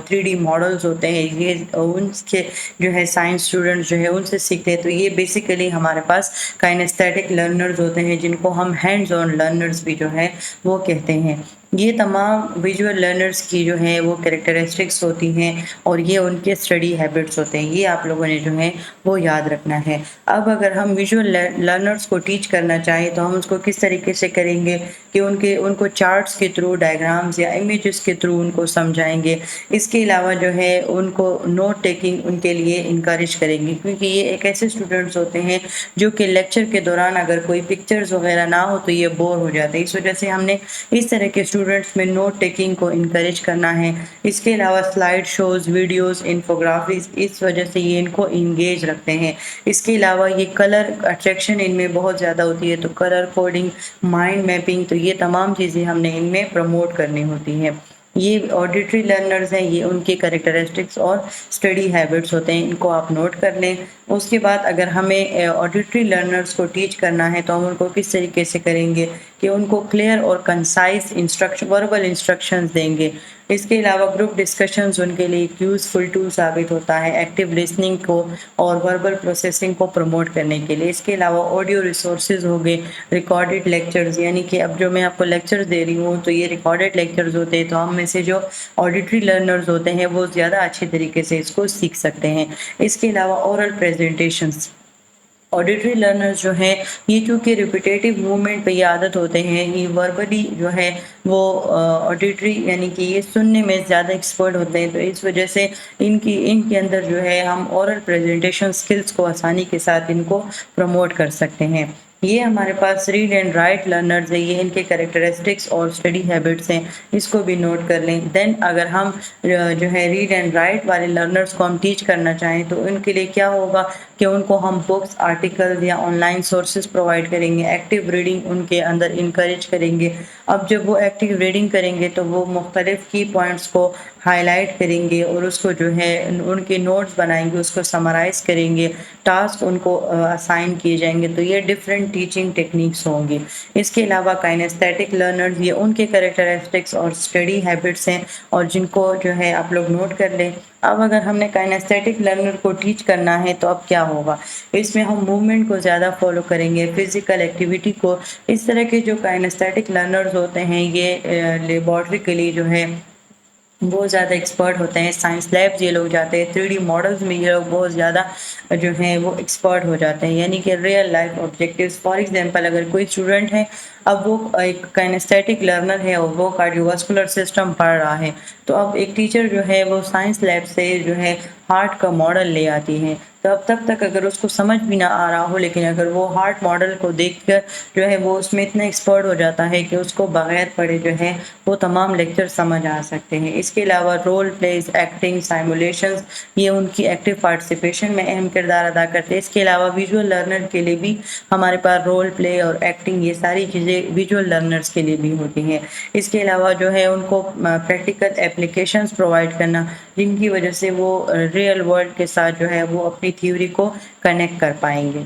3D ماڈلز ہوتے ہیں یہ ان کے جو ہے سائنس اسٹوڈنٹس جو ہے ان سے سیکھتے ہیں، تو یہ بیسیکلی ہمارے پاس کائنیستھیٹک لرنرز ہوتے ہیں جن کو ہم ہینڈز آن لرنرز بھی جو ہے وہ کہتے ہیں۔ یہ تمام ویژول لرنرز کی جو ہے وہ کریکٹرسٹکس ہوتی ہیں اور یہ ان کے اسٹڈی ہیبٹس ہوتے ہیں، یہ آپ لوگوں نے جو ہے وہ یاد رکھنا ہے۔ اب اگر ہم ویژول لرنرز کو ٹیچ کرنا چاہیں تو ہم اس کو کس طریقے سے کریں گے کہ ان کو چارٹس کے تھرو، ڈائیگرامز یا امیجز کے تھرو ان کو سمجھائیں گے۔ اس کے علاوہ جو ہے ان کو نوٹ ٹیکنگ ان کے لیے انکریج کریں گے، کیونکہ یہ ایک ایسے اسٹوڈنٹس ہوتے ہیں جو کہ لیکچر کے دوران اگر کوئی پکچرز وغیرہ نہ ہو تو یہ بور ہو جاتے ہیں، اس وجہ سے ہم نے اس طرح کے اسٹوڈنٹس میں نوٹ ٹیکنگ کو انکریج کرنا ہے۔ اس کے علاوہ سلائیڈ شوز، ویڈیوز، انفوگرافیز، اس وجہ سے یہ ان کو انگیج رکھتے ہیں۔ اس کے علاوہ یہ کلر اٹریکشن ان میں بہت زیادہ ہوتی ہے، تو کلر کوڈنگ، مائنڈ میپنگ، تو یہ تمام چیزیں ہم نے ان میں پروموٹ کرنی ہوتی ہیں۔ یہ آڈیٹری لرنرز ہیں، یہ ان کے کریکٹرسٹکس اور اسٹڈی ہیبٹس ہوتے ہیں، ان کو آپ نوٹ کر لیں۔ اس کے بعد اگر ہمیں آڈیٹری لرنرز کو ٹیچ کرنا ہے تو ہم ان کو کس طریقے سے کریں گے کہ कि उनको क्लियर और कंसाइज वर्बल इंस्ट्रक्शंस देंगे। इसके अलावा ग्रुप डिस्कशंस उनके लिए एक यूज़फुल टूल साबित होता है एक्टिव लिसनिंग को और वर्बल प्रोसेसिंग को प्रमोट करने के लिए। इसके अलावा ऑडियो रिसोर्सेज हो गए, रिकॉर्डेड लेक्चर्स, यानी कि अब जो मैं आपको लेक्चर्स दे रही हूँ तो ये रिकॉर्डेड लेक्चर्स होते हैं, तो हम में से जो ऑडिटरी लर्नर्स होते हैं वो ज़्यादा अच्छे तरीके से इसको सीख सकते हैं। इसके अलावा ओरल प्रेजेंटेशंस, ऑडिटरी लर्नर्स जो हैं ये चूँकि रिपीटेटिव मूवमेंट पे ये आदत होते हैं, ये वर्बली जो है वो ऑडिटरी यानी कि ये सुनने में ज़्यादा एक्सपर्ट होते हैं, तो इस वजह से इनके अंदर जो है हम ओरल प्रेजेंटेशन स्किल्स को आसानी के साथ इनको प्रमोट कर सकते हैं। ये हमारे पास रीड एंड राइट लर्नर्स है, ये इनके कैरेक्टरिस्टिक्स और स्टडी हैबिट्स हैं, इसको भी नोट कर लें। देन अगर हम जो है रीड एंड राइट वाले लर्नर्स को हम टीच करना चाहें तो उनके लिए क्या होगा कि उनको हम बुक्स, आर्टिकल्स या ऑनलाइन सोर्सेज प्रोवाइड करेंगे, एक्टिव रीडिंग उनके अंदर इनकरेज करेंगे। अब जब वो एक्टिव रीडिंग करेंगे तो वो मुख्तलिफ की पॉइंट्स को हाईलाइट करेंगे और उसको जो है उनके नोट्स बनाएंगे, उसको समराइज़ करेंगे, टास्क उनको असाइन किए जाएंगे, तो ये डिफरेंट टीचिंग टेक्निक्स होंगी। इसके अलावा काइनेस्थेटिक लर्नर्स, ये उनके कैरेक्टरिस्टिक्स और स्टडी हैबिट्स हैं और जिनको जो है आप लोग नोट कर लें। अब अगर हमने काइनेस्थेटिक लर्नर को टीच करना है तो अब क्या होगा, इसमें हम मूवमेंट को ज़्यादा फॉलो करेंगे, फिजिकल एक्टिविटी को। इस तरह के जो काइनेस्थेटिक लर्नर्स होते हैं ये लेबॉर्ट्री के लिए जो है बहुत ज़्यादा एक्सपर्ट होते हैं। साइंस लैब्स ये लोग जाते हैं, 3D मॉडल्स में ये लोग बहुत ज़्यादा जो हैं वो एक्सपर्ट हो जाते हैं, यानी कि real life objectives. For example अगर कोई स्टूडेंट है, अब वो एक काइनेस्थेटिक लर्नर है और वो कार्डियोवास्कुलर सिस्टम पढ़ रहा है, तो अब एक टीचर जो है वो साइंस लैब से जो है हार्ट का मॉडल ले आती है, तो अब तब तक अगर उसको समझ भी ना आ रहा हो, लेकिन अगर वो हार्ट मॉडल को देखकर जो है वो उसमें इतना एक्सपर्ट हो जाता है कि उसको बगैर पढ़े जो है वो तमाम लेक्चर समझ आ सकते हैं। इसके अलावा रोल प्लेस, एक्टिंग, साइमुलेशंस, ये उनकी एक्टिव पार्टिसिपेशन में अहम किरदार अदा करते हैं। इसके अलावा विजुअल लर्नर के लिए भी हमारे पास रोल प्ले और एक्टिंग, ये सारी चीज़ें विजुअल लर्नर्स के लिए भी होती हैं। इसके अलावा जो है उनको प्रैक्टिकल एप्लीकेशंस प्रोवाइड करना, जिनकी वजह से वो रियल वर्ल्ड के साथ जो है वो अपनी थ्योरी को कनेक्ट कर पाएंगे।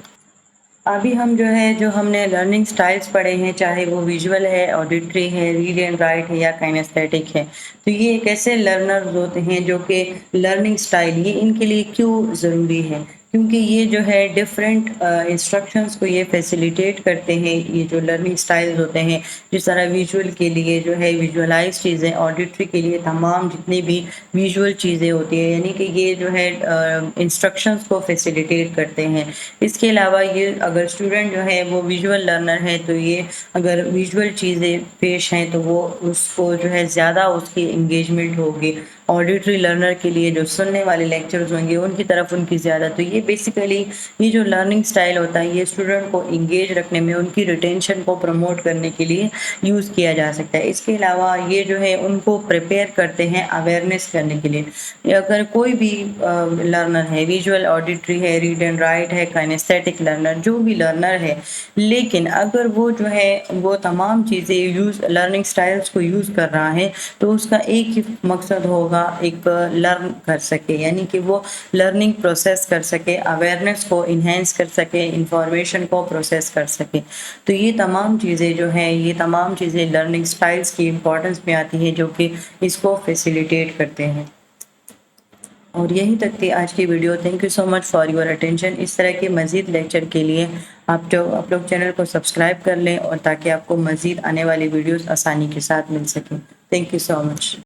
अभी हम जो है जो हमने लर्निंग स्टाइल्स पढ़े हैं, चाहे वो विजुअल है, ऑडिटरी है, रीड एंड राइट है या काइनेस्थेटिक है, तो ये एक ऐसे लर्नर्स होते हैं जो कि लर्निंग स्टाइल ये इनके लिए क्यों ज़रूरी है, क्योंकि ये जो है डिफरेंट इंस्ट्रक्शंस को ये फैसिलिटेट करते हैं। ये जो लर्निंग स्टाइल्स होते हैं, जिस तरह विजुअल के लिए जो है विजुअलाइज चीज़ें, ऑडिटरी के लिए तमाम जितनी भी विजुअल चीज़ें होती हैं, यानी कि ये जो है इंस्ट्रक्शंस को फैसिलिटेट करते हैं। इसके अलावा ये अगर स्टूडेंट जो है वो विजुअल लर्नर है, तो ये अगर विजुअल चीज़ें पेश हैं तो वो उसको जो है ज़्यादा उसकी इंगेजमेंट होगी। ऑडिटरी लर्नर के लिए जो सुनने वाले लेक्चर्स होंगे उनकी तरफ उनकी ज़्यादा, तो ये बेसिकली ये जो लर्निंग स्टाइल होता है ये स्टूडेंट को इंगेज रखने में, उनकी रिटेंशन को प्रमोट करने के लिए यूज़ किया जा सकता है। इसके अलावा ये जो है उनको प्रिपेयर करते हैं अवेयरनेस करने के लिए। अगर कोई भी लर्नर है, विजुअल, ऑडिटरी है, रीड एंड राइट है, काइनेस्थेटिक लर्नर, जो भी लर्नर है, लेकिन अगर वो जो है वो तमाम चीज़ें लर्निंग स्टाइल्स को यूज़ कर रहा है, तो उसका एक ही मकसद होगा, एक लर्न कर सके, यानी कि वो लर्निंग प्रोसेस कर सके, अवेयरनेस को इन्हेंस कर सके, इंफॉर्मेशन को प्रोसेस कर सके। तो ये तमाम चीज़ें जो हैं, ये तमाम चीज़ें लर्निंग स्टाइल्स की इम्पोर्टेंस में आती है, जो कि इसको फैसिलिटेट करते हैं। और यहीं तक थी आज की video. Thank you so much for your attention. इस तरह के मज़ीद लेक्चर के लिए आप लोग चैनल को सब्सक्राइब कर लें, और ताकि आपको मज़ीद आने वाली वीडियोस आसानी के साथ मिल सकें। Thank you so much.